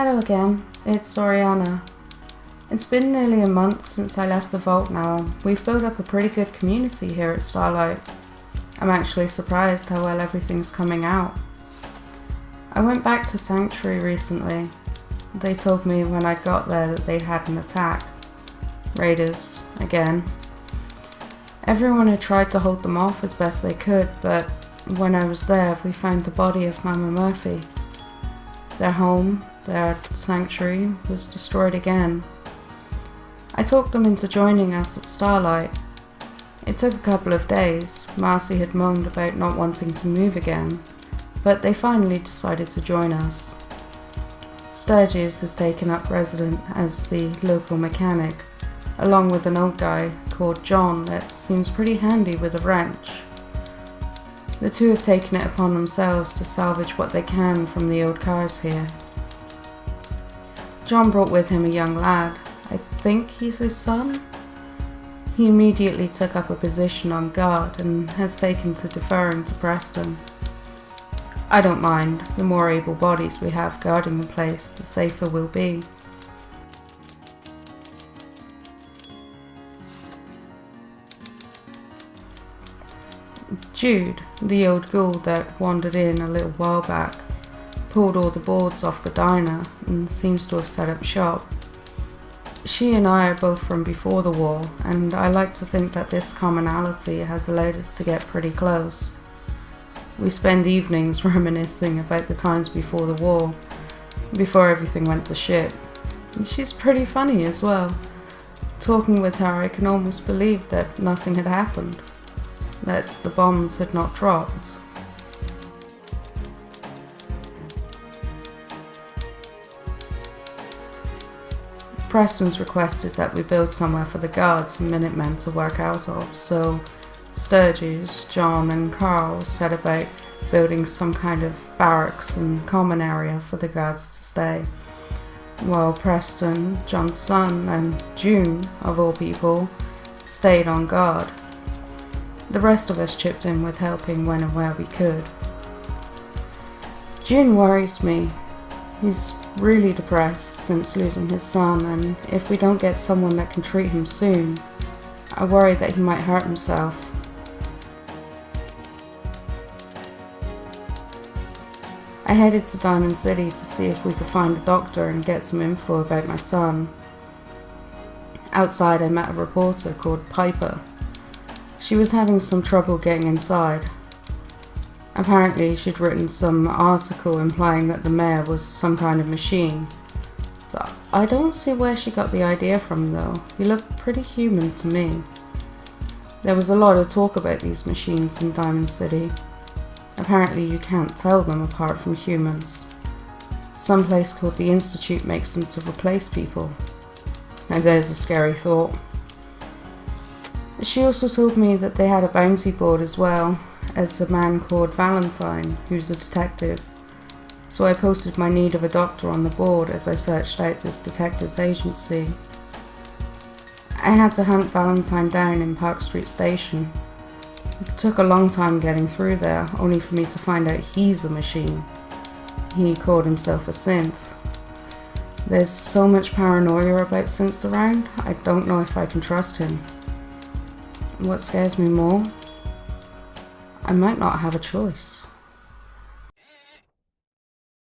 Hello again, it's Orianna. It's been nearly a month since I left the vault now. We've built up a pretty good community here at Starlight. I'm actually surprised how well everything's coming out. I went back to Sanctuary recently. They told me when I got there that they'd had an attack. Raiders, again. Everyone had tried to hold them off as best they could, but when I was there we found the body of Mama Murphy. Their home, their sanctuary, was destroyed again. I talked them into joining us at Starlight. It took a couple of days. Marcy had moaned about not wanting to move again, but they finally decided to join us. Sturgis has taken up resident as the local mechanic, along with an old guy called John that seems pretty handy with a wrench. The two have taken it upon themselves to salvage what they can from the old cars here. John brought with him a young lad. I think he's his son? He immediately took up a position on guard and has taken to deferring to Preston. I don't mind. The more able bodies we have guarding the place, the safer we'll be. Jude, the old ghoul that wandered in a little while back, pulled all the boards off the diner and seems to have set up shop. She and I are both from before the war, and I like to think that this commonality has allowed us to get pretty close. We spend evenings reminiscing about the times before the war, before everything went to shit. And she's pretty funny as well. Talking with her, I can almost believe that nothing had happened, that the bombs had not dropped. Preston's requested that we build somewhere for the guards and Minutemen to work out of, so Sturgis, John and Carl set about building some kind of barracks and common area for the guards to stay, while Preston, John's son, and June, of all people, stayed on guard. The rest of us chipped in with helping when and where we could. June worries me. He's really depressed since losing his son, and if we don't get someone that can treat him soon, I worry that he might hurt himself. I headed to Diamond City to see if we could find a doctor and get some info about my son. Outside I met a reporter called Piper. She was having some trouble getting inside. Apparently she'd written some article implying that the mayor was some kind of machine. So I don't see where she got the idea from though. He looked pretty human to me. There was a lot of talk about these machines in Diamond City. Apparently you can't tell them apart from humans. Some place called the Institute makes them to replace people. Now there's a scary thought. She also told me that they had a bounty board as well, as a man called Valentine, who's a detective. So I posted my need of a doctor on the board as I searched out this detective's agency. I had to hunt Valentine down in Park Street Station. It took a long time getting through there, only for me to find out he's a machine. He called himself a synth. There's so much paranoia about synths around, I don't know if I can trust him. What scares me more? I might not have a choice.